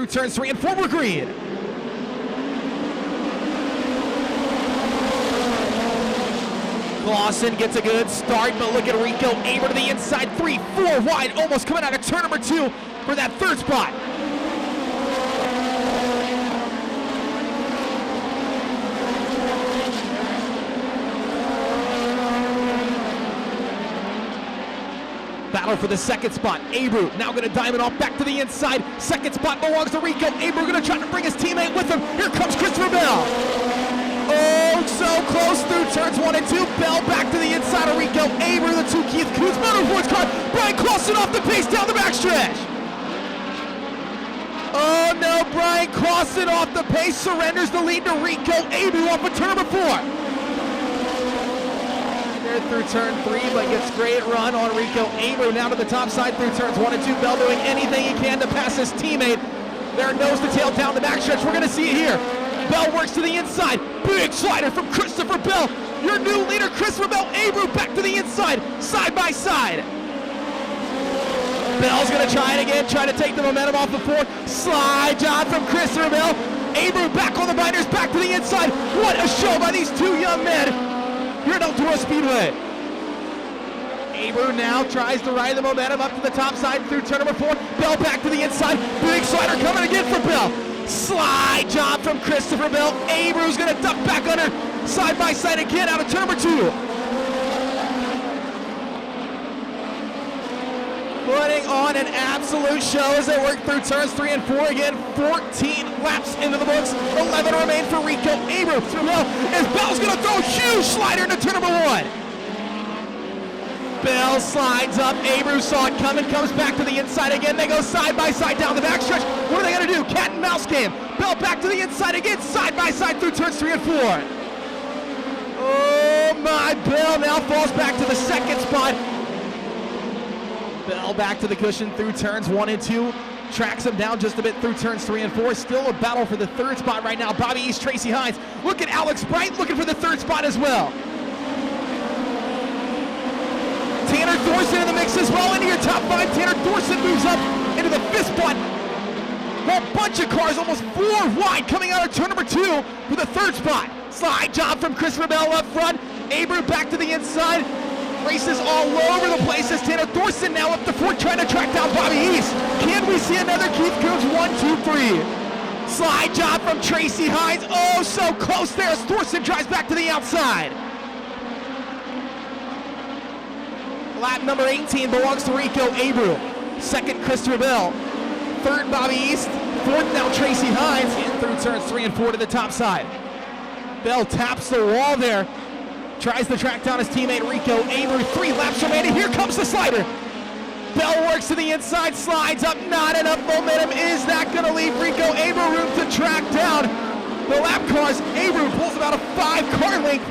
through turns 3 and 4, we're green. Clausen gets a good start, but look at Rico, Abreu to the inside, 3-4 wide, almost coming out of turn number 2 for that third spot. Battle for the second spot. Abreu now going to diamond off back to the inside. Second spot belongs to Rico. Abreu going to try to bring his teammate with him. Here comes Christopher Bell. Oh, so close through turns 1 and 2. Bell back to the inside of Rico. Abreu, the 2 Keith Coons Motorsports car. Brian Clausen off the pace down the backstretch. Oh no, Brian Clausen off the pace, surrenders the lead to Rico. Abreu off of turn number 4. Through turn 3, but gets great run on Rico. Abreu now to the top side through turns 1 and 2. Bell doing anything he can to pass his teammate. They're nose to tail down the backstretch. We're going to see it here. Bell works to the inside. Big slider from Christopher Bell. Your new leader, Christopher Bell. Abreu back to the inside, side by side. Bell's going to try it again, try to take the momentum off the 4. Slide job from Christopher Bell. Abreu back on the binders, back to the inside. What a show by these 2 young men here at Eldora Speedway. Abreu now tries to ride the momentum up to the top side through turn number 4. Bell back to the inside. Big slider coming again for Bell. Slide job from Christopher Bell. Abreu's going to duck back under side by side again out of turn number 2. Putting on an absolute show as they work through turns 3 and 4 again. 14 laps into the books. 11 remain for Rico. Abreu through Bell, as Bell's going to throw a huge slider into turn number 1. Bell slides up. Abreu saw it coming, comes back to the inside again. They go side by side down the backstretch. What are they going to do? Cat and mouse game. Bell back to the inside again, side by side through turns 3 and 4. Oh my, Bell now falls back to the second spot. Bell back to the cushion through turns 1 and 2. Tracks him down just a bit through turns 3 and 4. Still a battle for the third spot right now. Bobby East, Tracy Hines. Look at Alex Bright looking for the third spot as well. Tanner Thorson in the mix as well into your top 5. Tanner Thorson moves up into the 5th spot. A bunch of cars almost 4 wide coming out of turn number 2 for the third spot. Slide job from Christopher Bell up front. Abreu back to the inside. Races all over the place as Tanner Thorson now up to 4 trying to track down Bobby East. Can we see another Keith Coons 1, 2, 3? Slide job from Tracy Hines. Oh, so close there as Thorson drives back to the outside. Lap number 18 belongs to Rico. Abreu. 2nd, Christopher Bell. 3rd, Bobby East. 4th, now Tracy Hines. In through turns 3 and 4 to the top side. Bell taps the wall there. Tries to track down his teammate Rico. Abreu, 3 laps remaining. Here comes the slider. Bell works to the inside, slides up. Not enough momentum. Is that going to leave Rico Abreu room to track down the lap cars? Abreu pulls about a 5-car length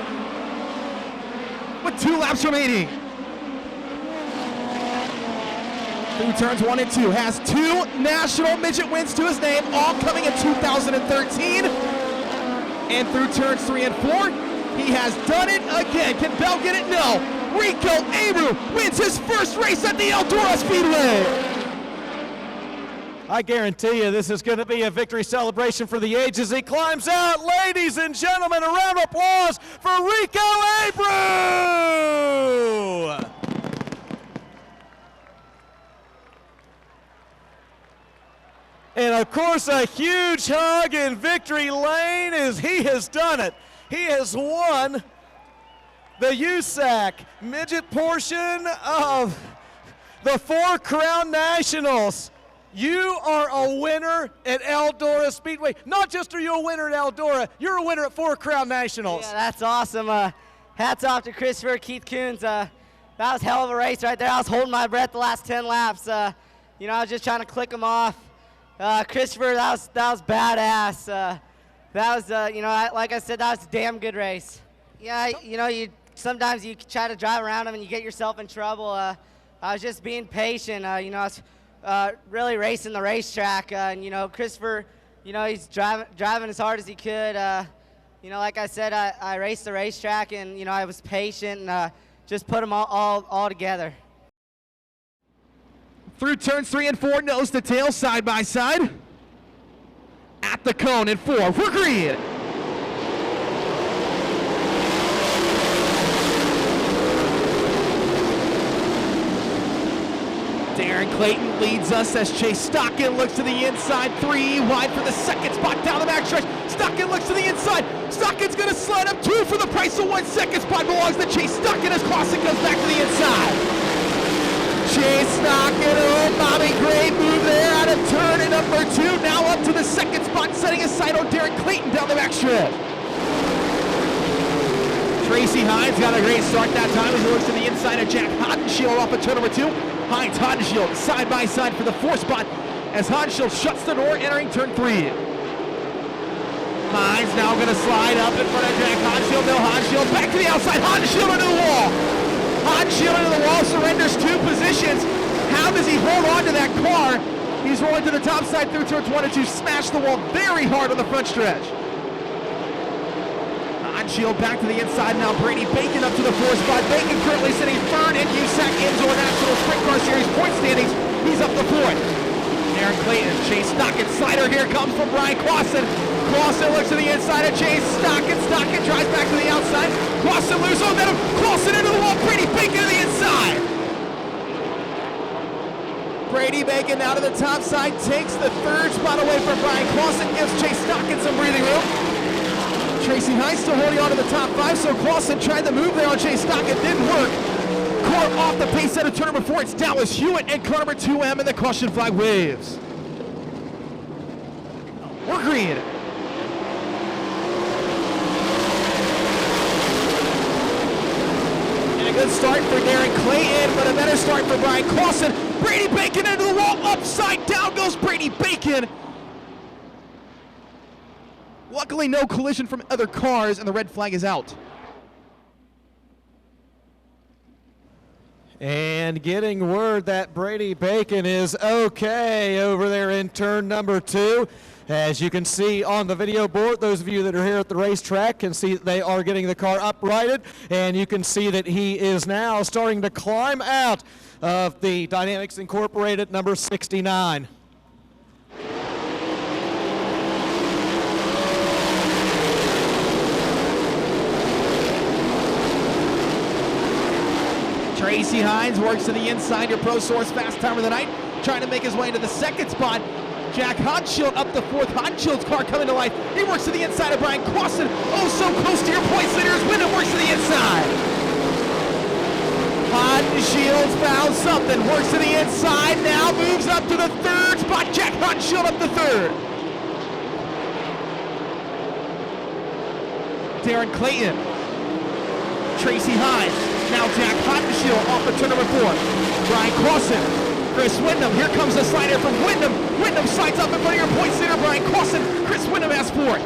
with 2 laps remaining. Through turns 1 and 2. Has 2 national midget wins to his name, all coming in 2013. And through turns 3 and 4. He has done it again. Can Bell get it? No. Rico Abreu wins his first race at the Eldora Speedway. I guarantee you this is going to be a victory celebration for the age as he climbs out. Ladies and gentlemen, a round of applause for Rico Abreu. And of course, a huge hug in victory lane as he has done it. He has won the USAC Midget portion of the 4 Crown Nationals. You are a winner at Eldora Speedway. Not just are you a winner at Eldora, you're a winner at 4 Crown Nationals. Yeah, that's awesome. Hats off to Christopher, Keith Coons. That was a hell of a race right there. I was holding my breath the last 10 laps. I was just trying to click them off. Christopher, that was badass. That was, like I said, that was a damn good race. Yeah, sometimes you try to drive around them and you get yourself in trouble. I was just being patient. I was really racing the racetrack. And Christopher, he's driving as hard as he could. Like I said, I raced the racetrack and I was patient and just put them all together. Through turns 3 and 4, nose to tail, side by side. at the cone in 4 for green. Darren Clayton leads us as Chase Stockton looks to the inside, 3 wide for the second spot down the backstretch. Stockton looks to the inside. Stockton's going to slide up 2 for the price of 1. Second spot belongs to Chase Stockton as Clausen goes back to the inside. Chase Stockton, oh, Bobby, great move there out of turn at number 2. Now up to the second spot, setting aside on Darren Clayton down the backstretch. Tracy Hines got a great start that time as he looks to the inside of Jack Hodenshield off of turn number 2. Hines, Hodenshield side by side for the 4th spot as Hodenshield shuts the door entering turn 3. Hines now going to slide up in front of Jack Hodenshield. No, Hodenshield back to the outside. Hodenshield into the wall. Hodenshield into the wall, surrenders 2 positions. How does he hold on to that car? He's rolling to the top side through turns 1 and 2. Smashed the wall very hard on the front stretch. Hodenshield back to the inside now. Brady Bacon up to the 4th spot. Bacon currently sitting 3rd in USAC Indoor National Sprint Car Series point standings. He's up the 4th. Darren Clayton, Chase Stockton, slider here comes from Brian Clausen. Clausen looks to the inside of Chase Stockton. Stockton drives back to the outside. Clausen loses momentum. Clausen into the wall. Brady Bacon to the inside. Brady Bacon now to the top side, takes the 3rd spot away from Brian Clausen, gives Chase Stockton some breathing room. Tracy Hines still holding on to the top 5, so Clausen tried the move there on Chase Stockton, didn't work. Court off the pace set of turn number 4. It's Dallas Hewitt and car number 2M, and the caution flag waves. We're green. And a good start for Darren Clayton, but a better start for Brian Clausen. Brady Bacon into the wall, upside down goes Brady Bacon. Luckily, no collision from other cars, and the red flag is out. And getting word that Brady Bacon is okay over there in turn number 2. As you can see on the video board, those of you that are here at the racetrack can see that they are getting the car uprighted, and you can see that he is now starting to climb out of the Dynamics Incorporated number 69. Tracy Hines works to the inside, your Pro Source fast timer of the night, trying to make his way into the 2nd spot. Jack Hodenshield up the 4th. Hodenshield's car coming to life. He works to the inside of Brian Clausen. Oh, so close to your points leader as Windom works to the inside. Hodenshield's found something, works to the inside, now moves up to the 3rd spot. Jack Hodenshield up the 3rd. Darren Clayton. Tracy Hines. Now Jack Hodenshield off of turn number 4. Brian Clausen. Chris Windom. Here comes the slider from Windom. Windom slides up in front of your points leader, Brian Clausen. Chris Windom has 4th.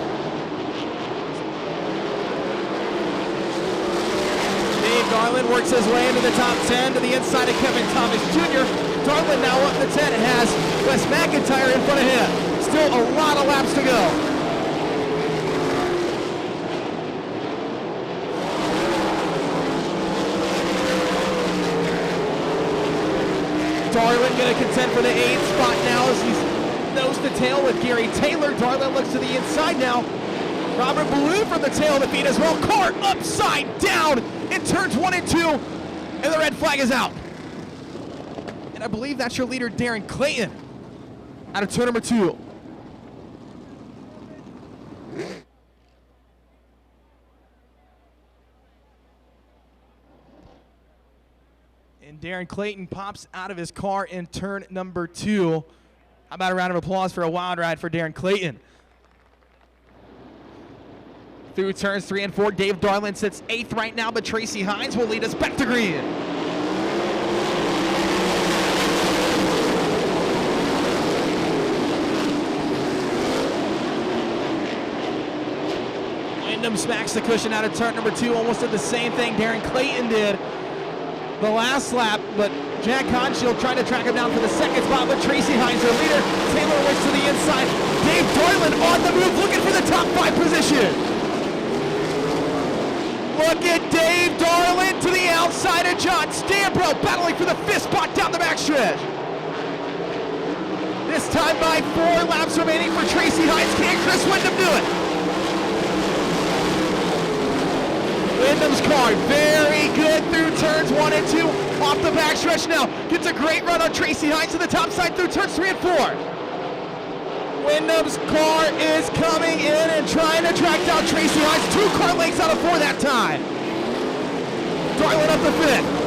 Dave Darlin works his way into the top 10 to the inside of Kevin Thomas Jr. Darlin now up to 10 and has Wes McIntyre in front of him. Still a lot of laps to go. Darlin going to contend for the 8th spot now as he's nose to tail with Gary Taylor. Darlin looks to the inside now. Robert Ballou from the tail of the feed as well. Car upside down in turns 1 and 2, and the red flag is out. And I believe that's your leader, Darren Clayton, out of turn number 2. And Darren Clayton pops out of his car in turn number 2. How about a round of applause for a wild ride for Darren Clayton? Through turns 3 and 4, Dave Darlin sits 8th right now, but Tracy Hines will lead us back to green. Windom smacks the cushion out of turn number 2, almost did the same thing Darren Clayton did the last lap, but Jack Hodenshield trying to track him down for the 2nd spot, but Tracy Hines, their leader. Taylor works to the inside. Dave Darlin on the move, looking for the top 5 position. Look at Dave Darlin to the outside of John Stanbro, battling for the 5th spot down the backstretch. This time by 4 laps remaining for Tracy Hines. Can Chris Windom do it? Windom's car very good through turns 1 and 2. Off the backstretch now. Gets a great run on Tracy Hines to the top side through turns 3 and 4. Windom's car is coming in and trying to track down Tracy Hines. 2 car lengths out of 4 that time. Darling up the 5th.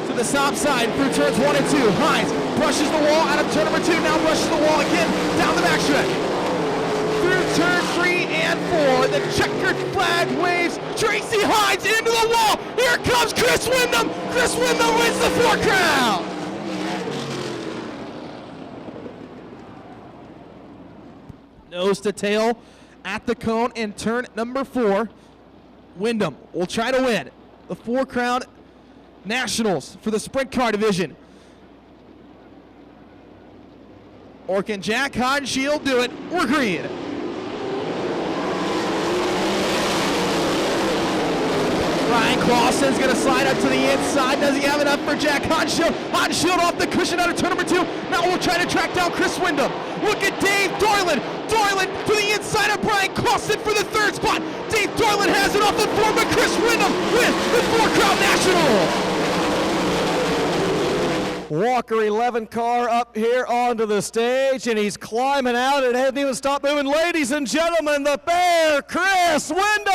To the stop side through turns 1 and 2. Hines brushes the wall out of turn number 2. Now brushes the wall again down the backstretch. Through turn 3 and 4, the checkered flag waves. Tracy Hines into the wall. Here comes Chris Windom. Chris Windom wins the 4 crown. Nose to tail at the cone in turn number 4. Windom will try to win the 4 Crown Nationals for the Sprint Car Division. Or can Jack Hodenshield do it? We're green. Ryan Clausen's going to slide up to the inside. Does he have enough for Jack Hodenshield? Hodenshield off the cushion out of turn number 2. Now we'll try to track down Chris Windom. Look at Dave Dorland. Dorland to the inside of Brian Clausen for the 3rd spot. Dave Dorland has it off the 4, but Chris Windom wins the 4 Crown National. Walker 11 car up here onto the stage, and he's climbing out and hasn't even stopped moving. Ladies and gentlemen, the Bear, Chris Windom!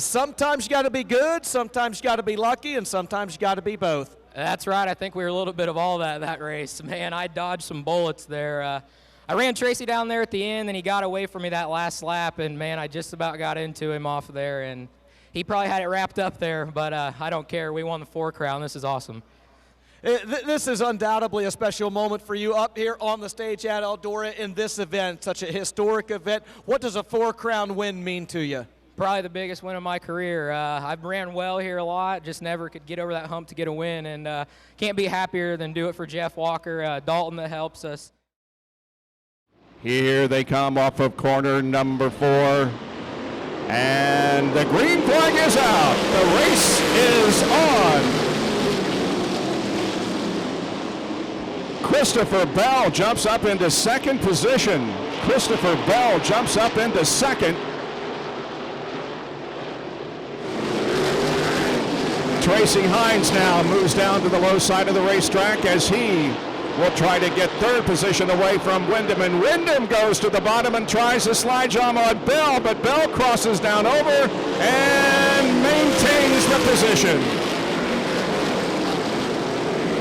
Sometimes you got to be good, sometimes you got to be lucky, and sometimes you got to be both. That's right. I think we were a little bit of all that race. Man, I dodged some bullets there. I ran Tracy down there at the end, and he got away from me that last lap, and, man, I just about got into him off there, and he probably had it wrapped up there, but I don't care. We won the 4 Crown. This is awesome. This is undoubtedly a special moment for you up here on the stage at Eldora in this event, such a historic event. What does a 4 Crown win mean to you? Probably the biggest win of my career. I've ran well here a lot, just never could get over that hump to get a win, and can't be happier than do it for Jeff Walker, Dalton that helps us. Here they come off of corner number 4. And the green flag is out. The race is on. Christopher Bell jumps up into 2nd position. Christopher Bell jumps up into 2nd. Tracy Hines now moves down to the low side of the racetrack as he will try to get 3rd position away from Windom, and Windom goes to the bottom and tries a slide jump on Bell, but Bell crosses down over and maintains the position.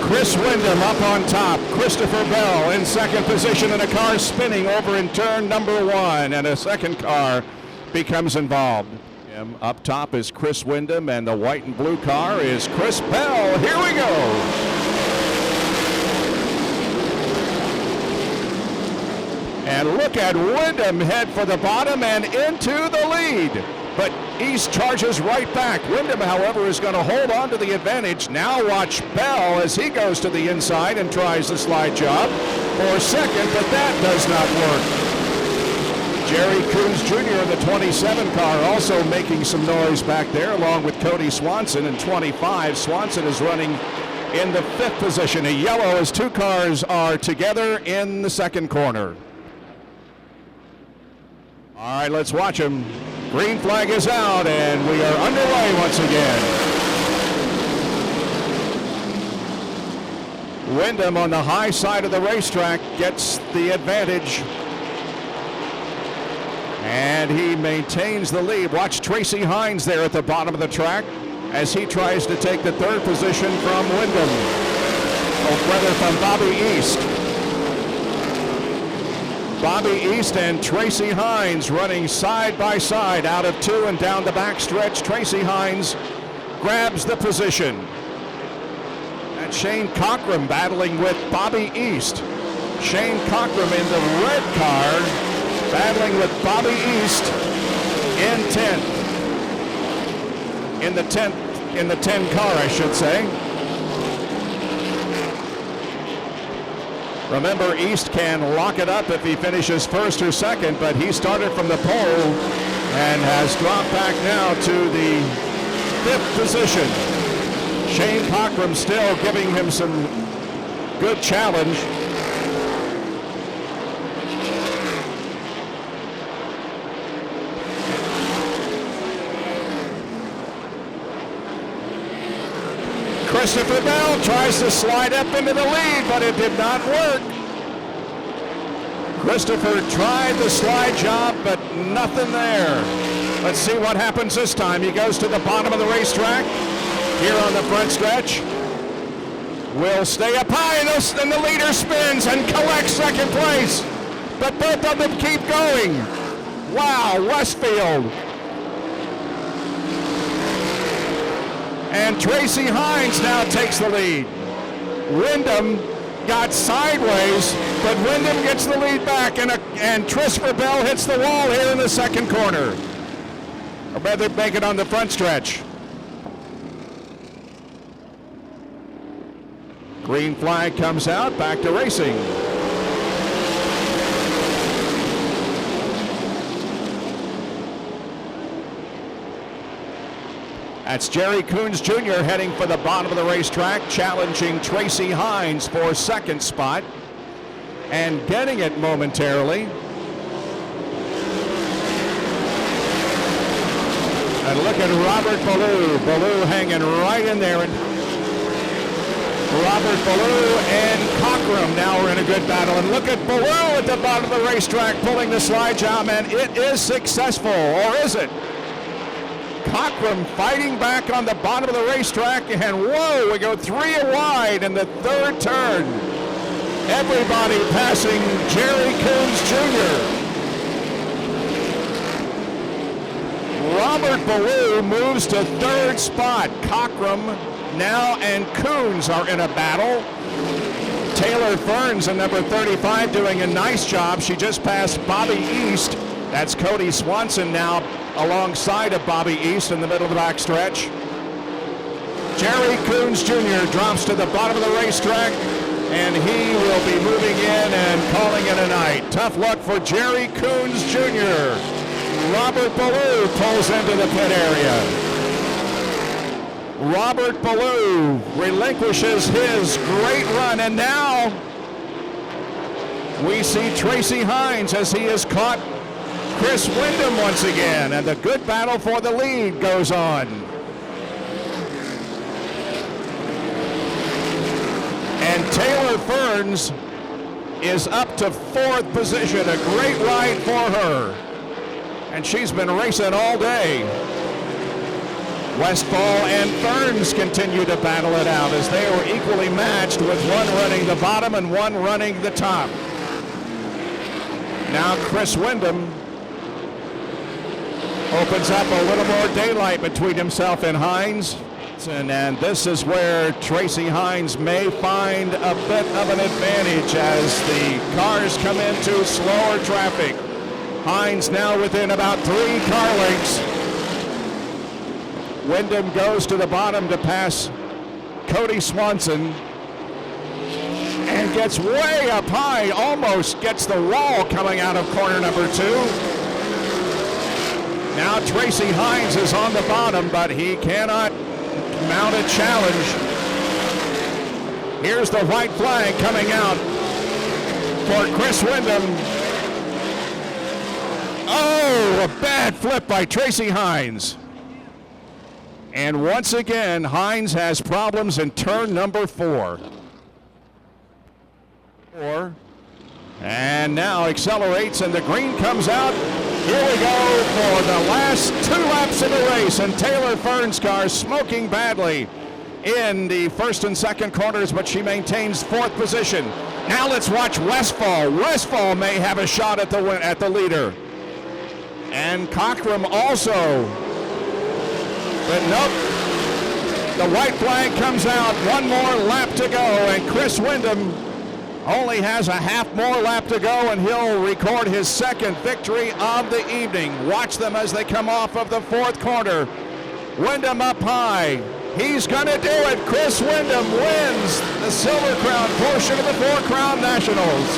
Chris Windom up on top, Christopher Bell in 2nd position, and a car spinning over in turn number 1, and a 2nd car becomes involved. Up top is Chris Windom, and the white and blue car is Chris Bell. Here we go. And look at Windom head for the bottom and into the lead. But East charges right back. Windom, however, is going to hold on to the advantage. Now watch Bell as he goes to the inside and tries the slide job for 2nd, but that does not work. Jerry Coons Jr. in the 27 car also making some noise back there, along with Cody Swanson in 25. Swanson is running in the 5th position. A yellow as 2 cars are together in the 2nd corner. All right, let's watch him. Green flag is out, and we are underway once again. Windom on the high side of the racetrack gets the advantage. And he maintains the lead. Watch Tracy Hines there at the bottom of the track as he tries to take the 3rd position from Windom. Or rather from Bobby East. Bobby East and Tracy Hines running side by side out of 2 and down the backstretch. Tracy Hines grabs the position. And Shane Cockrum battling with Bobby East. Shane Cockrum in the red car battling with Bobby East in 10th. In the 10 car, I should say. Remember, East can lock it up if he finishes 1st or 2nd, but he started from the pole and has dropped back now to the 5th position. Shane Cochran still giving him some good challenge. Christopher Bell tries to slide up into the lead, but it did not work. Christopher tried the slide job, but nothing there. Let's see what happens this time. He goes to the bottom of the racetrack here on the front stretch. Will stay up high, and the leader spins and collects second place. But both of them keep going. Wow, Westfield. And Tracy Hines now takes the lead. Windom got sideways, but Windom gets the lead back, and Christopher Bell hits the wall here in the second corner. Or rather, make it on the front stretch. Green flag comes out, back to racing. That's Jerry Coons Jr. heading for the bottom of the racetrack, challenging Tracy Hines for second spot and getting it momentarily. And look at Robert Ballou. Ballou hanging right in there. And Robert Ballou and Cochran now are in a good battle. And look at Ballou at the bottom of the racetrack pulling the slide job, and it is successful, or is it? Cochran fighting back on the bottom of the racetrack, and whoa, we go 3 wide in the third turn. Everybody passing Jerry Coons Jr. Robert Ballou moves to third spot. Cochran now and Coons are in a battle. Taylor Ferns in number 35 doing a nice job. She just passed Bobby East. That's Cody Swanson now alongside of Bobby East in the middle of the backstretch. Jerry Coons Jr. drops to the bottom of the racetrack, and he will be moving in and calling it a night. Tough luck for Jerry Coons Jr. Robert Ballou pulls into the pit area. Robert Ballou relinquishes his great run, and now we see Tracy Hines as he has caught Chris Windom once again, and the good battle for the lead goes on. And Taylor Ferns is up to fourth position, a great ride for her. And she's been racing all day. Westfall and Ferns continue to battle it out as they are equally matched, with one running the bottom and one running the top. Now Chris Windom opens up a little more daylight between himself and Hines. And this is where Tracy Hines may find a bit of an advantage as the cars come into slower traffic. Hines now within about 3 car lengths. Windom goes to the bottom to pass Cody Swanson and gets way up high, almost gets the wall coming out of corner number 2. Now Tracy Hines is on the bottom, but he cannot mount a challenge. Here's the white flag coming out for Chris Windom. Oh, a bad flip by Tracy Hines. And once again, Hines has problems in turn number 4. And now accelerates, and the green comes out. Here we go for the last 2 laps of the race, and Taylor Ferns' car smoking badly in the first and second corners, but she maintains 4th position. Now let's watch Westfall. Westfall may have a shot at the leader. And Cochran also. But nope. The white flag comes out. 1 more lap to go, and Chris Windom only has a half more lap to go, and he'll record his 2nd victory of the evening. Watch them as they come off of the 4th corner. Windom up high. He's going to do it. Chris Windom wins the Silver Crown portion of the 4 Crown Nationals.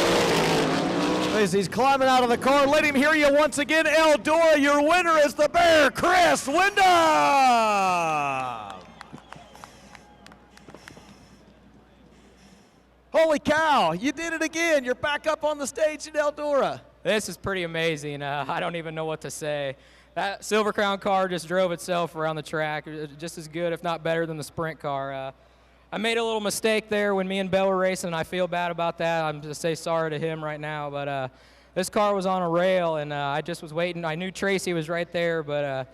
As he's climbing out of the car, let him hear you once again. Eldora, your winner is the Bear, Chris Windom. Holy cow, you did it again. You're back up on the stage in Eldora. This is pretty amazing. I don't even know what to say. That Silver Crown car just drove itself around the track, just as good, if not better, than the sprint car. I made a little mistake there when me and Bell were racing, and I feel bad about that. I'm just say sorry to him right now, but this car was on a rail, and I just was waiting. I knew Tracy was right there, but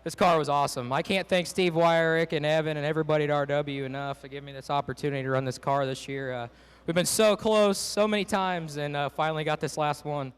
this car was awesome. I can't thank Steve Wyrick and Evan and everybody at RW enough to give me this opportunity to run this car this year. We've been so close so many times, and finally got this last one.